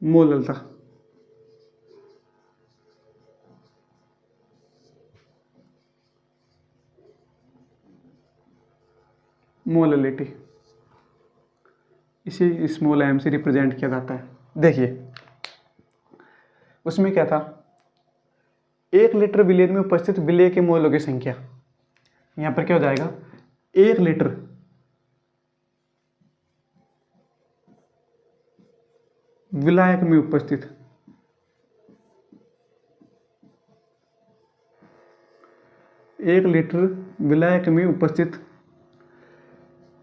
मोललता, molality, इसे small m से represent किया जाता है। देखिए उसमें क्या था, 1 लीटर विलेय में उपस्थित विलेय के मोलों की संख्या, यहां पर क्या हो जाएगा, 1 लीटर विलायक में उपस्थित 1 लीटर विलायक में उपस्थित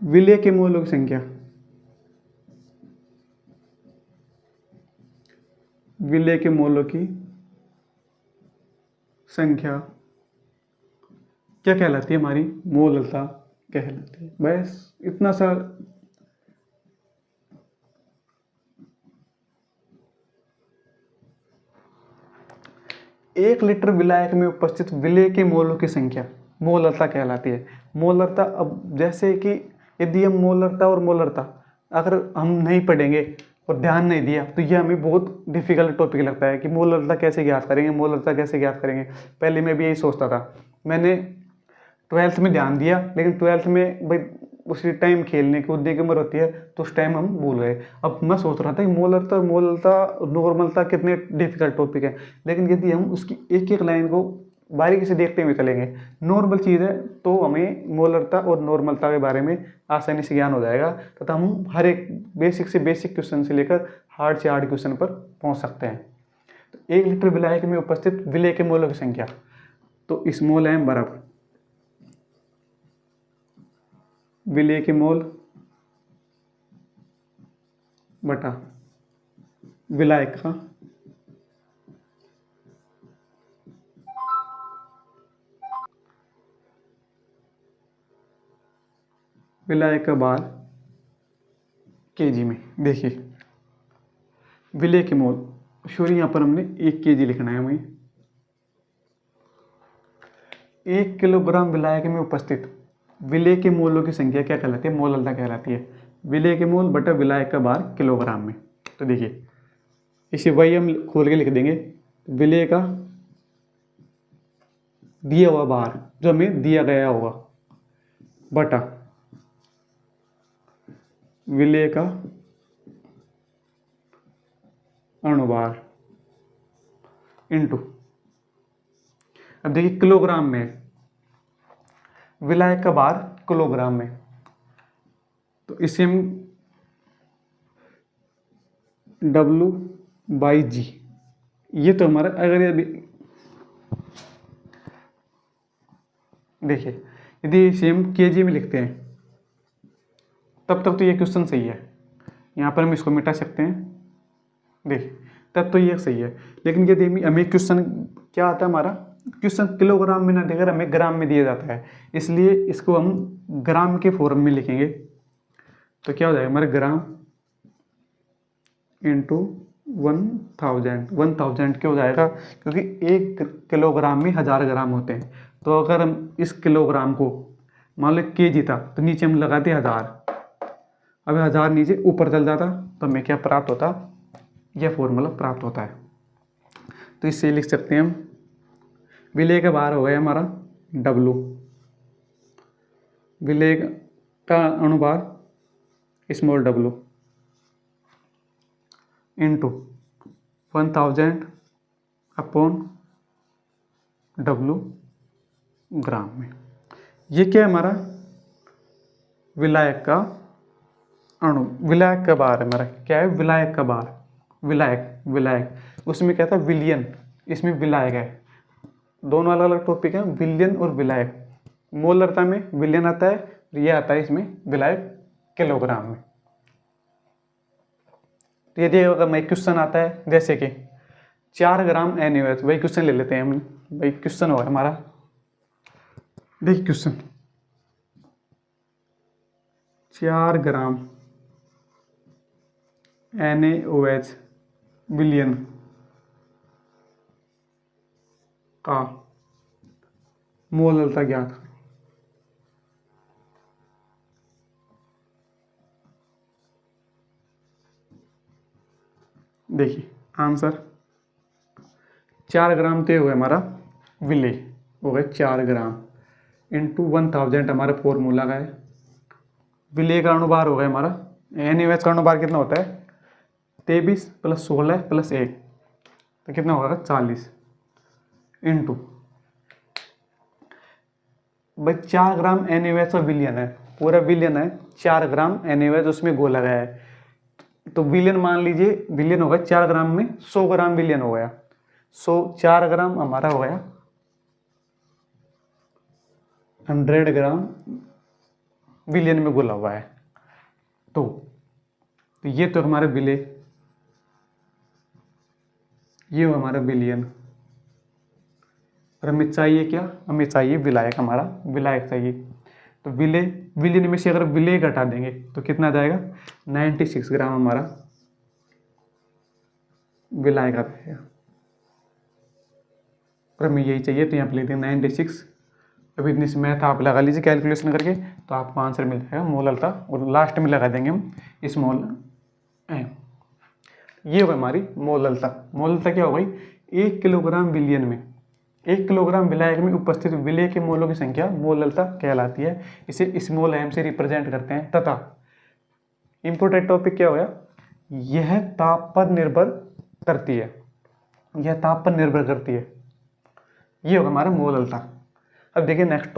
विलेय के मोलों की संख्या, विलेय के मोलों की संख्या क्या कहलाती है, हमारी मोललता कहलाती है। बस इतना सा। एक लीटर विलायक में उपस्थित विलेय के मोलों की संख्या मोलरता कहलाती है। मोलरता, अब जैसे कि यदि हम मोलरता और मोलरता अगर हम नहीं पढ़ेंगे और ध्यान नहीं दिया तो यह हमें बहुत डिफिकल्ट टॉपिक लगता है कि मोलरता कैसे ज्ञात करेंगे, मोलरता कैसे ज्ञात करेंगे। पहले मैं भी यही सोचता था, मैंने 12th में ध्यान दिया, लेकिन 12th में भाई उसी टाइम खेलने कूदने की उम्र होती है तो उस टाइम हम भूल गए। अब मैं सोच रहा था कि मोलरता मोलता नॉर्मलता कितने डिफिकल्ट टॉपिक है, लेकिन यदि हम उसकी एक एक लाइन को बारीकी से देखते हुए चलेंगे, नॉर्मल चीज़ है तो हमें मोलरता और नॉर्मलता के बारे में आसानी से ज्ञान हो जाएगा तथा हम हर एक बेसिक से बेसिक क्वेश्चन से लेकर हार्ड से हार्ड क्वेश्चन पर पहुंच सकते हैं। तो 1 लीटर विलायक में उपस्थित विलेय के मोलों की संख्या, तो स्मॉल m बराबर विलेय के मोल बटा विलायक का विलायक का बार केजी में। देखिए विलेय के मोल, सॉरी यहाँ पर हमने 1 केजी लिखना है हमें। 1 किलोग्राम विलायक में उपस्थित विलेय के मोलों की संख्या क्या कहलाती है, मोललता कहलाती है। विलेय के मोल बटा विलायक का बार किलोग्राम में। तो देखिए इसे वही हम खोल के लिख देंगे, विलेय का दिया हुआ बार जो हमें दिया गया होगा बटा विलेय का अणुभार इंटू, अब देखिए किलोग्राम में, विलायक का बार किलोग्राम में, तो इसे हम W/G, ये तो हमारा, अगर ये देखिए यदि इसे हम केजी में लिखते हैं तब तक तो ये क्वेश्चन सही है, यहाँ पर हम इसको मिटा सकते हैं। देखिए तब तो ये सही है, लेकिन यदि हमें क्वेश्चन क्या आता है, हमारा क्वेश्चन किलोग्राम में ना देकर हमें ग्राम में दिया जाता है, इसलिए इसको हम ग्राम के फॉर्म में लिखेंगे। तो क्या हो जाएगा हमारा ग्राम इंटू 1000 क्यों हो जाएगा, क्योंकि 1 किलोग्राम में 1000 ग्राम होते हैं। तो अगर हम इस किलोग्राम को मान लो केजी था तो नीचे हम लगाते 1000, अब 1000 नीचे ऊपर चल जाता तो हमें क्या प्राप्त होता, यह फॉर्मूला प्राप्त होता है। तो इससे लिख सकते हैं हम, विलेय का बार हो गया हमारा W, विलेय का अणुभार small w into 1000 upon W gram में। ये क्या है हमारा विलायक का अणु, विलायक का बार है हमारा, क्या है विलायक का बार, विलायक उसमें क्या था विलियन, इसमें विलायक है, दोनों अलग अलग टॉपिक हैं, विलियन और विलायक। मोलरता में विलियन आता है, ये आता है इसमें विलायक किलोग्राम में। तो यदि अगर मैं क्वेश्चन आता है जैसे कि 4 ग्राम NaOH, वही क्वेश्चन ले लेते हैं हम, वही क्वेश्चन होगा हमारा। देखिए क्वेश्चन 4 ग्राम NaOH विलियन का मोलरता ज्ञात करें। देखिए आंसर 4 ग्राम तो ये हो गया हमारा विलेय, हो गए 4 ग्राम इंटू 1000 हमारा फॉर्मूला का है। विलेय का अणुभार हो गया हमारा, NaOH का अणुभार कितना होता है 23 + 16 + 1 तो कितना होगा 40 इंटू भाई 4 ग्राम NaOH का विलयन है, पूरा विलयन है 4 ग्राम NaOH उसमें घोला गया है, तो विलयन मान लीजिए विलयन होगा 4 ग्राम में 100 ग्राम विलयन हो गया, 4 ग्राम हमारा हो गया 100 ग्राम विलयन में घुला हुआ है। तो ये तो हमारा विलेय, ये हो हमारा विलयन, और हमें चाहिए क्या, हमें चाहिए विलायक, हमारा विलायक चाहिए। तो विलयन में से अगर विलेय घटा देंगे तो कितना जाएगा 96 ग्राम हमारा विलायक आता है, और हमें यही चाहिए तो यहाँ पे लिख देंगे 96। अभी इतनी सी मैथ आप लगा लीजिए कैलकुलेशन करके तो आपको आंसर मिल जाएगा मोलरता, और लास्ट में लगा देंगे हम स्मॉल m। ये होगा हमारी मोलरता। मोलरता क्या हो गई 1 किलोग्राम विलयन में, 1 किलोग्राम विलायक में उपस्थित विलेय के मोलों की संख्या मोलरता कहलाती है। इसे स्मॉल m से रिप्रेजेंट करते हैं। तथा इंपोर्टेंट टॉपिक क्या हो गया, यह ताप पर निर्भर करती है, यह ताप पर निर्भर करती है। ये होगा हमारा मोलरता। अब देखिए नेक्स्ट